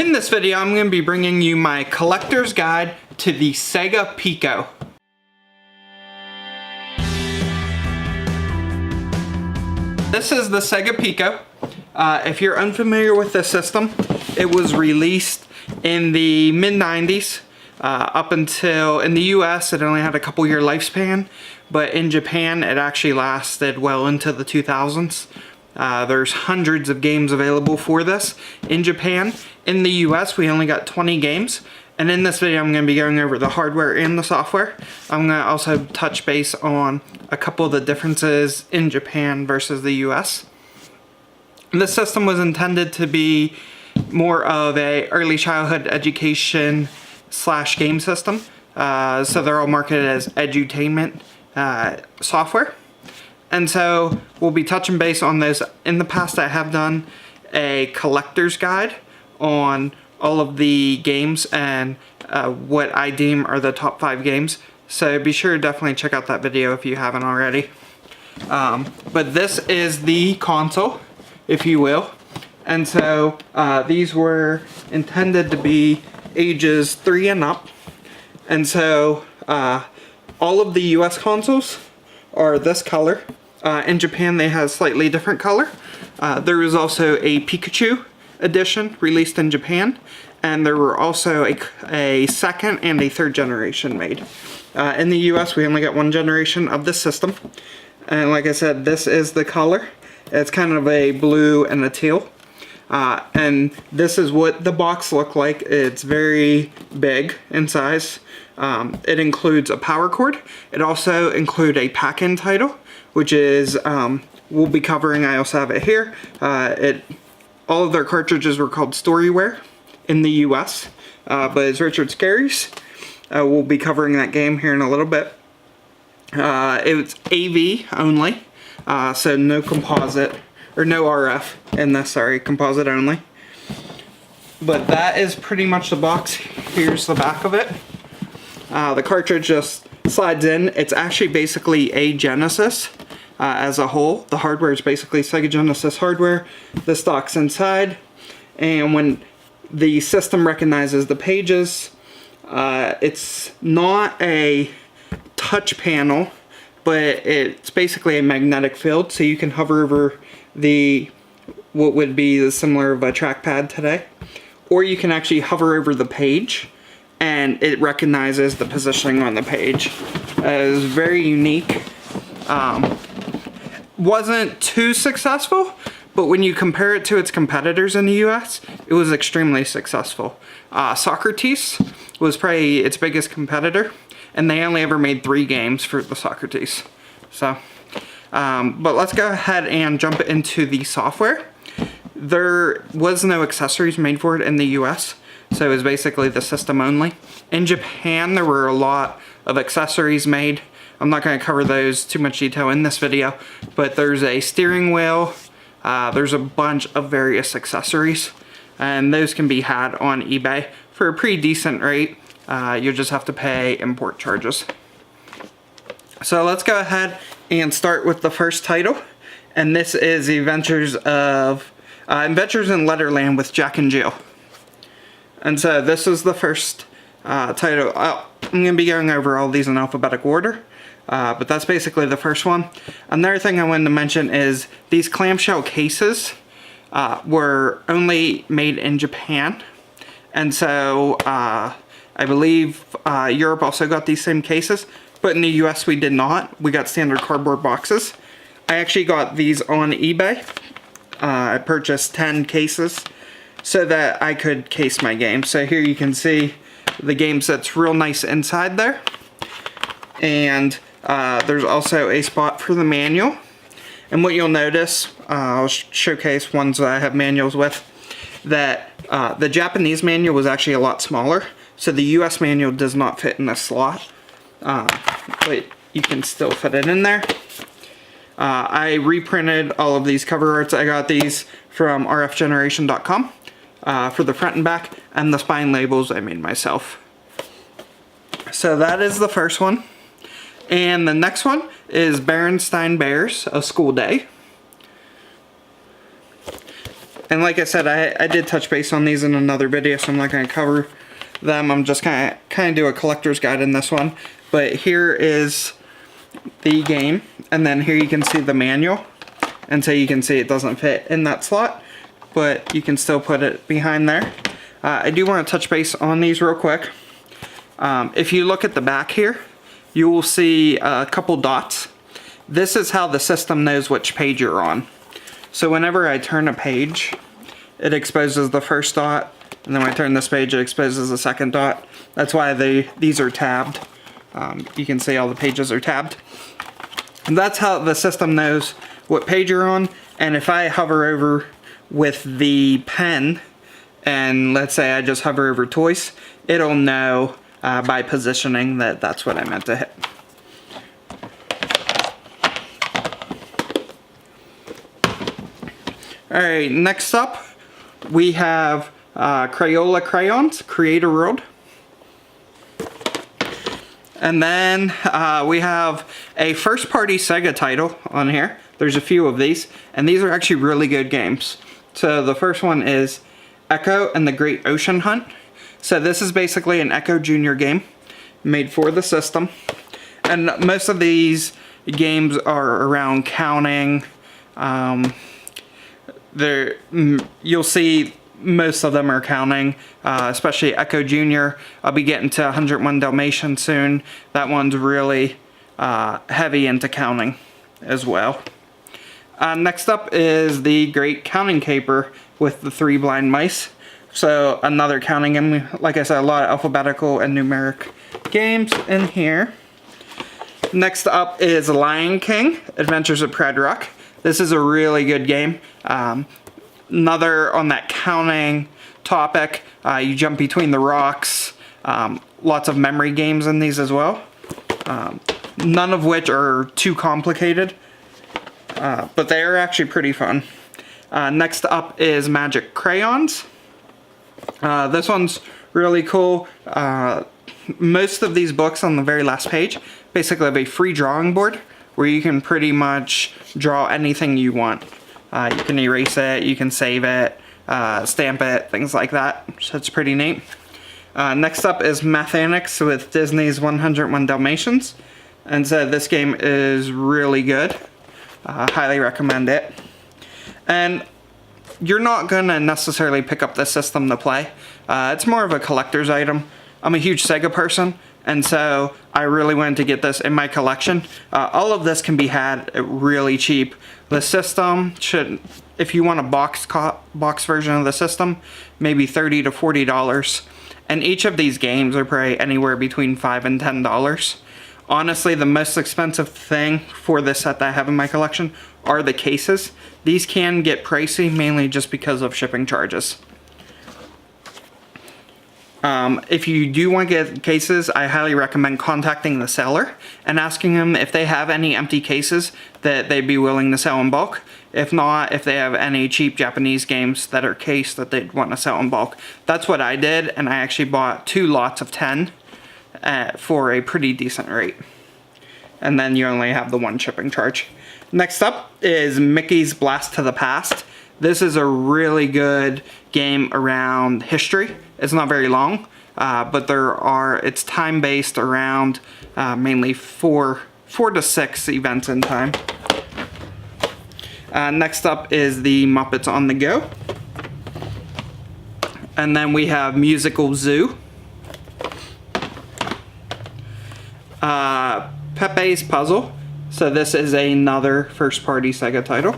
In this video, I'm going to be bringing you my collector's guide to the Sega PICO. This is the Sega PICO. If you're unfamiliar with this system, it was released in the mid-90s. Up until, in the US, it only had a couple year lifespan, but in Japan, it actually lasted well into the 2000s. There's hundreds of games available for this in Japan. In the US, we only got 20 games. And in this video, I'm going to be going over the hardware and the software. I'm going to also touch base on a couple of the differences in Japan versus the US. This system was intended to be more of a early childhood education / game system. So they're all marketed as Edutainment software. And so we'll be touching base on those. In the past, I have done a collector's guide on all of the games and what I deem are the top 5 games. So be sure to definitely check out that video if you haven't already. But this is the console, if you will. And so these were intended to be ages 3 and up. And so all of the US consoles are this color. In Japan, they have a slightly different color. There was also a Pikachu edition released in Japan, and there were also a second and a third generation made. In the US, we only got one generation of this system. And like I said, this is the color. It's kind of a blue and a teal. And this is what the box looked like. It's very big in size. It includes a power cord. It also includes a pack-in title, which is, we'll be covering, I also have it here. All of their cartridges were called Storyware in the US, but it's Richard Scarry's. We'll be covering that game here in a little bit. It's AV only, so no composite, or no RF in this, sorry, composite only. But that is pretty much the box. Here's the back of it. The cartridge just slides in. It's actually basically a Genesis as a whole. The hardware is basically Sega Genesis hardware. The stock's inside, and when the system recognizes the pages, it's not a touch panel, but it's basically a magnetic field, so you can hover over what would be the similar of a trackpad today, or you can actually hover over the page and it recognizes the positioning on the page. It was very unique. Wasn't too successful, but when you compare it to its competitors in the US, it was extremely successful. Socrates was probably its biggest competitor, and they only ever made 3 games for the Socrates. So, but let's go ahead and jump into the software. There was no accessories made for it in the US, so it was basically the system only. In Japan, there were a lot of accessories made. I'm not going to cover those too much detail in this video, but there's a steering wheel, there's a bunch of various accessories, and those can be had on eBay for a pretty decent rate. You'll just have to pay import charges. So let's go ahead and start with the first title, and this is the Adventures in Letterland with Jack and Jill. And so this is the first title. I'm going to be going over all these in alphabetical order, but that's basically the first one. Another thing I wanted to mention is these clamshell cases were only made in Japan, and so I believe Europe also got these same cases, but in the US we did not. We got standard cardboard boxes. I actually got these on eBay. I purchased 10 cases so that I could case my game. So here you can see the game set's real nice inside there. And there's also a spot for the manual. And what you'll notice, I'll showcase ones that I have manuals with, that the Japanese manual was actually a lot smaller. So the US manual does not fit in this slot. But you can still fit it in there. I reprinted all of these cover arts. I got these from rfgeneration.com for the front and back, and the spine labels I made myself. So that is the first one. And the next one is Berenstain Bears, A School Day. And like I said, I did touch base on these in another video, so I'm not going to cover them. I'm just kind of do a collector's guide in this one. But here is the game, and then here you can see the manual. And so you can see it doesn't fit in that slot, but you can still put it behind there. I do want to touch base on these real quick. If you look at the back here, you will see a couple dots. This is how the system knows which page you're on. So whenever I turn a page, it exposes the first dot, and then when I turn this page, it exposes the second dot. That's why these are tabbed. You can see all the pages are tabbed. And that's how the system knows what page you're on. And if I hover over with the pen, and let's say I just hover over toys, it'll know by positioning that that's what I meant to hit. Alright, next up we have Crayola Crayons, Creator World. And then we have a first-party Sega title on here. There's a few of these, and these are actually really good games. So the first one is Echo and the Great Ocean Hunt. So this is basically an Echo Junior game made for the system. And most of these games are around counting. You'll see most of them are counting, especially Echo Junior. I'll be getting to 101 Dalmatians soon. That one's really heavy into counting as well. Next up is the Great Counting Caper with the 3 blind mice. So another counting game. Like I said, a lot of alphabetical and numeric games in here. Next up is Lion King, Adventures of Pride Rock. This is a really good game. Another on that counting topic. You jump between the rocks. Lots of memory games in these as well. None of which are too complicated. But they are actually pretty fun. Next up is Magic Crayons. This one's really cool. Most of these books on the very last page basically have a free drawing board where you can pretty much draw anything you want. You can erase it, you can save it, stamp it, things like that. So it's pretty neat. Next up is Mathanics with Disney's 101 Dalmatians. And so this game is really good. Highly recommend it. And you're not going to necessarily pick up this system to play. It's more of a collector's item. I'm a huge Sega person, and so I really wanted to get this in my collection. All of this can be had really cheap. The system should, if you want a box version of the system, maybe $30 to $40. And each of these games are probably anywhere between $5 and $10. Honestly, the most expensive thing for this set that I have in my collection are the cases. These can get pricey, mainly just because of shipping charges. If you do want to get cases, I highly recommend contacting the seller and asking them if they have any empty cases that they'd be willing to sell in bulk. If not, if they have any cheap Japanese games that are cased that they'd want to sell in bulk. That's what I did, and I actually bought 2 lots of 10 for a pretty decent rate. And then you only have the 1 shipping charge. Next up is Mickey's Blast to the Past. This is a really good game around history. It's not very long, but it's time-based around mainly four to 6 events in time. Next up is the Muppets on the Go. And then we have Musical Zoo. Pepe's Puzzle. So this is another first-party Sega title.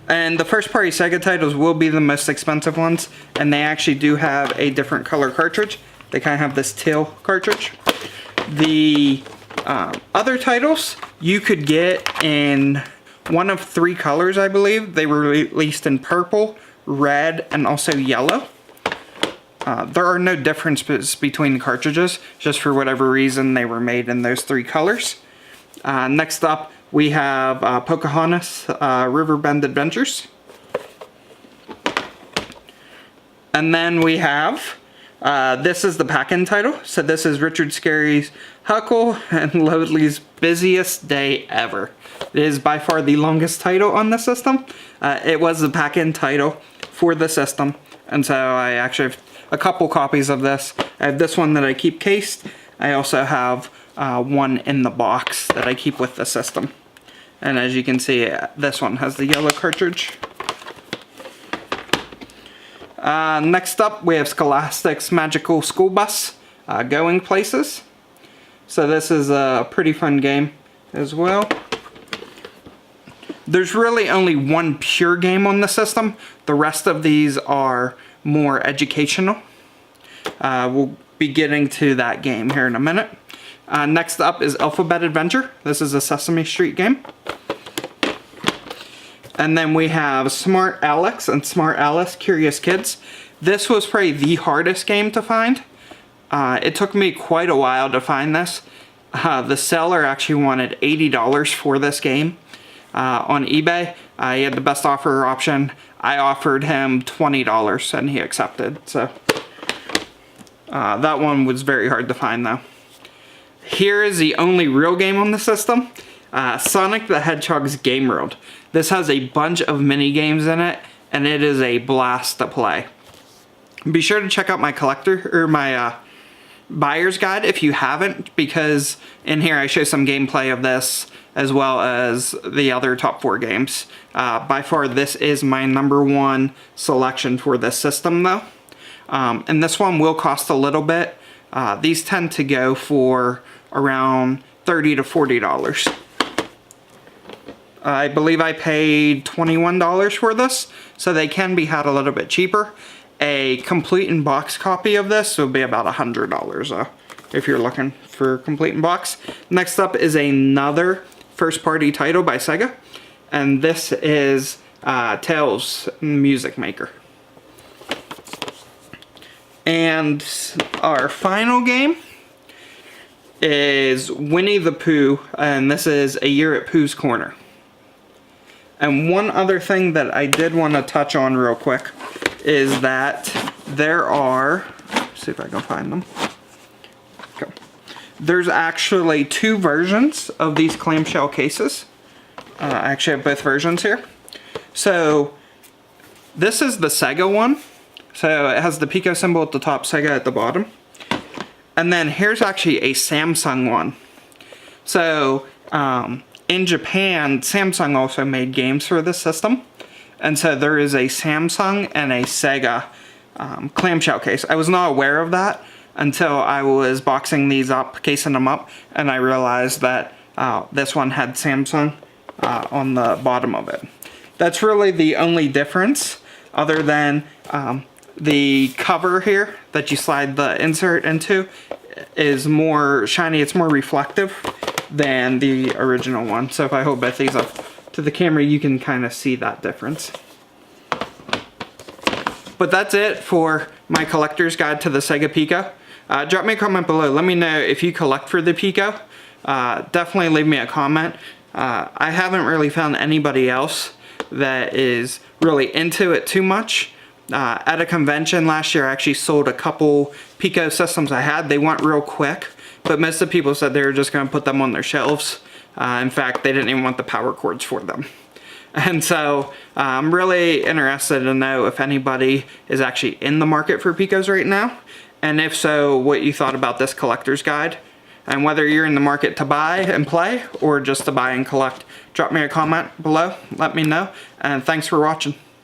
And the first-party Sega titles will be the most expensive ones, and they actually do have a different color cartridge. They kind of have this teal cartridge. The other titles you could get in one of 3 colors, I believe. They were released in purple, red, and also yellow. There are no differences between the cartridges, just for whatever reason they were made in those 3 colors. Next up, we have Pocahontas Riverbend Adventures. And then we have This is the pack-in title. So this is Richard Scarry's Huckle and Loadley's Busiest Day Ever. It is by far the longest title on the system. It was the pack-in title for the system, and so I actually have a couple copies of this. I have this one that I keep cased. I also have one in the box that I keep with the system. And as you can see, this one has the yellow cartridge. Next up, we have Scholastic's Magical School Bus, Going Places. So this is a pretty fun game as well. There's really only one pure game on the system. The rest of these are more educational. We'll be getting to that game here in a minute. Next up is Alphabet Adventure. This is a Sesame Street game. And then we have Smart Alex and Smart Alice Curious Kids. This was probably the hardest game to find. It took me quite a while to find this. The seller actually wanted $80 for this game on eBay. He had the best offer option. I offered him $20 and he accepted. So that one was very hard to find though. Here is the only real game on the system. Sonic the Hedgehog's Game World. This has a bunch of mini games in it, and it is a blast to play. Be sure to check out my buyer's guide if you haven't, because in here I show some gameplay of this as well as the other top 4 games. By far, this is my #1 selection for this system though. And this one will cost a little bit. These tend to go for around $30 to $40. I believe I paid $21 for this, so they can be had a little bit cheaper. A complete in box copy of this would be about $100 if you're looking for complete in box. Next up is another first party title by Sega, and this is Tails Music Maker. And our final game is Winnie the Pooh, and this is A Year at Pooh's Corner. And one other thing that I did want to touch on real quick is that there are, let's see if I can find them. Okay. There's actually 2 versions of these clamshell cases. I actually have both versions here. So this is the Sega one. So it has the Pico symbol at the top, Sega at the bottom. And then here's actually a Samsung one. So in Japan, Samsung also made games for this system. And so there is a Samsung and a Sega clamshell case. I was not aware of that until I was boxing these up, casing them up, and I realized that this one had Samsung on the bottom of it. That's really the only difference, other than the cover here that you slide the insert into is more shiny, it's more reflective than the original one. So if I hold both these up to the camera, you can kind of see that difference. But that's it for my collector's guide to the Sega Pico. Drop me a comment below. Let me know if you collect for the Pico. Definitely leave me a comment. I haven't really found anybody else that is really into it too much. At a convention last year, I actually sold a couple Pico systems I had. They went real quick, but most of the people said they were just going to put them on their shelves. In fact, they didn't even want the power cords for them. And so I'm really interested to know if anybody is actually in the market for Picos right now, and if so, what you thought about this collector's guide, and whether you're in the market to buy and play or just to buy and collect. Drop me a comment below, let me know, and thanks for watching.